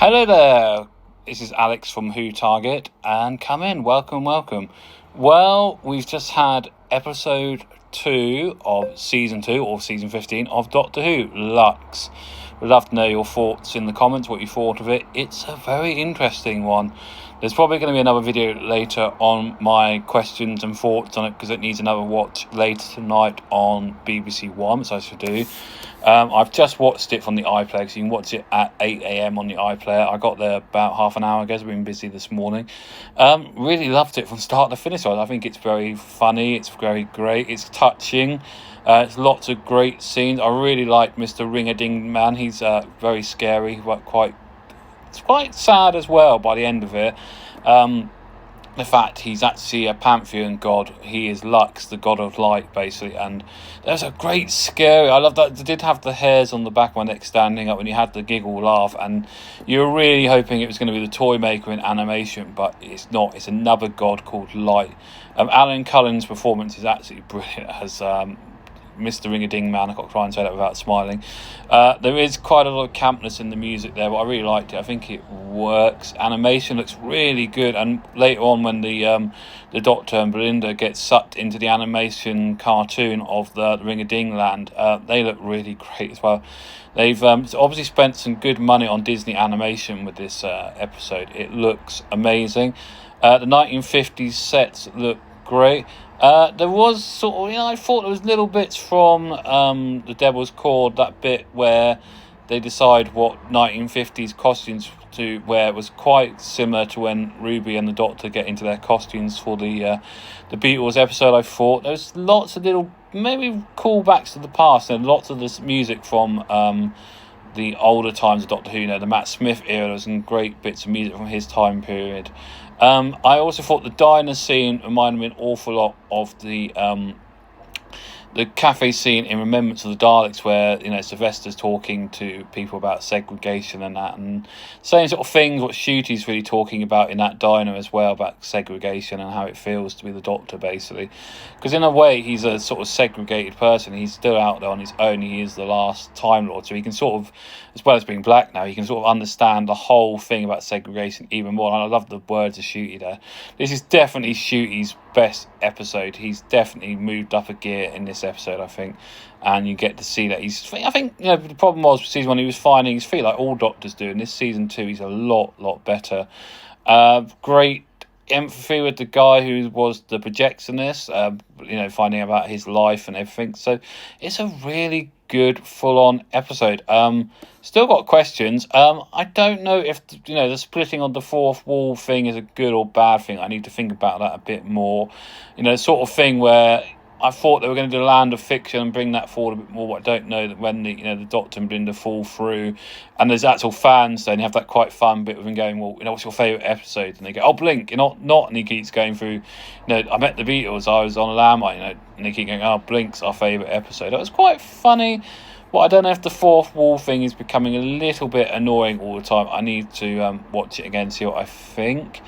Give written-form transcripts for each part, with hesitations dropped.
Hello there, this is Alex from Who Target, and come in, welcome. Well, we've just had episode 2 of season 2, or season 15, of Doctor Who, Luxe. We'd love to know your thoughts in the comments, what you thought of it. It's a very interesting one. There's probably going to be another video later on my questions and thoughts on it, because it needs another watch later tonight on BBC One, so I should do. I've just watched it from the iPlayer, so you can watch it at 8 a.m. on the iPlayer. I got there about half an hour ago, so I've been busy this morning. Really loved it from start to finish. I think it's very funny, it's very great, it's touching. It's lots of great scenes. I really like Mr. Ring-a-Ding Man. He's very scary, but it's quite sad as well by the end of it. The fact he's actually a pantheon god. He is Lux, the god of light, basically. And there's a great scary. I love that. They did have the hairs on the back of my neck standing up when you had the giggle laugh, and you were really hoping it was going to be the toy maker in animation, but it's not. It's another god called Light. Alan Cullen's performance is absolutely brilliant as Mr. Ring-a-Ding Man. I got to try and say that without smiling. There is quite a lot of campness in the music there, but I really liked it. I think it works. Animation looks really good, and later on when the Doctor and Belinda get sucked into the animation cartoon of the Ring-a-Ding Land, they look really great as well. They've obviously spent some good money on Disney animation with this episode. It looks amazing. The 1950s sets look great. There was sort of, I thought there was little bits from The Devil's Cord, that bit where they decide what 1950s costumes to wear. It was quite similar to when Ruby and the Doctor get into their costumes for the Beatles episode. I thought there was lots of little, maybe callbacks to the past, and lots of this music from the older times of Doctor Who, the Matt Smith era. There was some great bits of music from his time period. I also thought the diner scene reminded me an awful lot of the cafe scene in Remembrance of the Daleks, where Sylvester's talking to people about segregation and that, and same sort of things what Ncuti's really talking about in that diner as well, about segregation and how it feels to be the Doctor, basically. Because in a way he's a sort of segregated person. He's still out there on his own. He is the last Time Lord, so he can sort of, as well as being black now, he can sort of understand the whole thing about segregation even more. And I love the words of Ncuti there. This is definitely Ncuti's best episode. He's definitely moved up a gear in this episode, I think, and you get to see that I think the problem was season 1 he was finding his feet like all Doctors do. In this season 2 he's a lot better. Great empathy with the guy who was the projectionist, finding about his life and everything. So it's a really good full-on episode. Still got questions. I don't know if the splitting on the fourth wall thing is a good or bad thing. I need to think about that a bit more. Sort of thing where I thought they were going to do Land of Fiction and bring that forward a bit more, but I don't know that when the Doctor and Belinda fall through and there's actual fans, then you have that quite fun bit of him going, well, what's your favourite episode? And they go, oh, Blink, not, and he keeps going through, I met the Beatles, I was on a landmine, and they keep going, oh, Blink's our favourite episode. It was quite funny. Well, I don't know if the fourth wall thing is becoming a little bit annoying all the time. I need to watch it again, see what I think.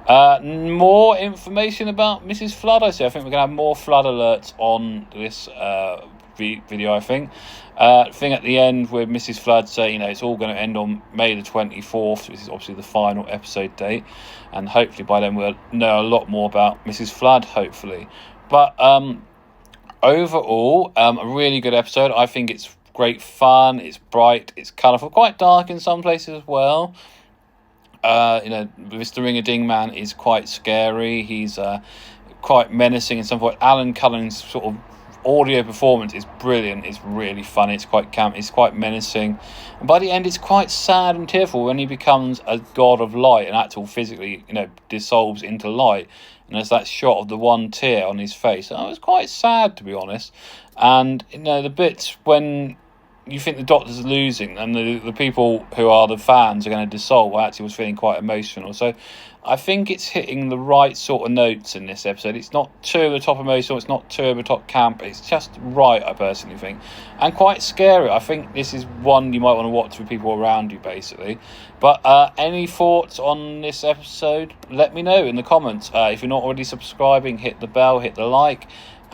More information about Mrs. Flood, I see. I think we're going to have more flood alerts on this video, I think. Thing at the end with Mrs. Flood saying, it's all going to end on May the 24th, which is obviously the final episode date. And hopefully by then we'll know a lot more about Mrs. Flood, hopefully. But overall, a really good episode. I think it's great fun, it's bright, it's colourful, quite dark in some places as well. Mr. Ring-a-Ding Man is quite scary. He's quite menacing in some point. Alan Cullen's sort of audio performance is brilliant. It's really funny. It's quite camp. It's quite menacing. And by the end, it's quite sad and tearful when he becomes a god of light and actually physically, dissolves into light. And there's that shot of the one tear on his face. And it was quite sad, to be honest. And the bits when you think the Doctor's losing and the people who are the fans are going to dissolve, I actually was feeling quite emotional. So I think it's hitting the right sort of notes in this episode. It's not too over the top emotional, it's not too over the top camp, it's just right, I personally think. And quite scary. I think this is one you might want to watch with people around you, basically. But any thoughts on this episode? Let me know in the comments. If you're not already subscribing, hit the bell, hit the like.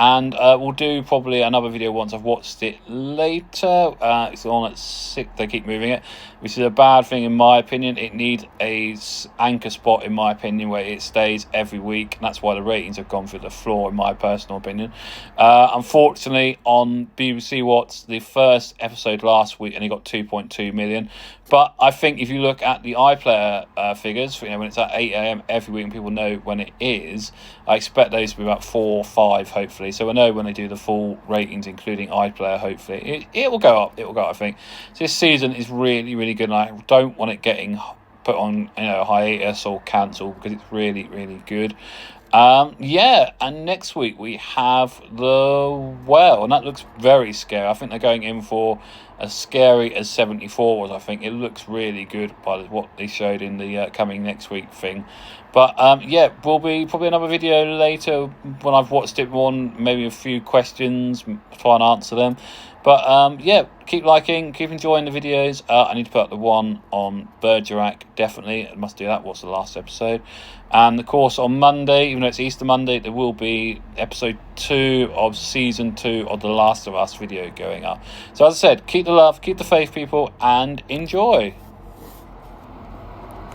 And we'll do probably another video once I've watched it later. It's on at 6. They keep moving it, which is a bad thing in my opinion. It needs a anchor spot in my opinion where it stays every week, and that's why the ratings have gone through the floor in my personal opinion. Unfortunately, on BBC Watch, the first episode last week only got 2.2 million. But I think if you look at the iPlayer figures, when it's at 8 a.m. every week and people know when it is, I expect those to be about 4 or 5, hopefully. So I know when they do the full ratings, including iPlayer, hopefully, it will go up. It will go up, I think. So this season is really, really good, and I don't want it getting put on hiatus or cancelled, because it's really, really good. And next week we have The Well, and that looks very scary. I think they're going in for as scary as 74 was. I think it looks really good by what they showed in the coming next week thing. But will be probably another video later when I've watched it more, maybe a few questions, try and answer them. But keep liking, keep enjoying the videos. I need to put up the one on Bergerac, definitely. I must do that. What's the last episode? And of course on Monday, even though it's Easter Monday, there will be episode 2 of season 2 of The Last of Us video going up. So as I said, keep the love, keep the faith, people, and enjoy.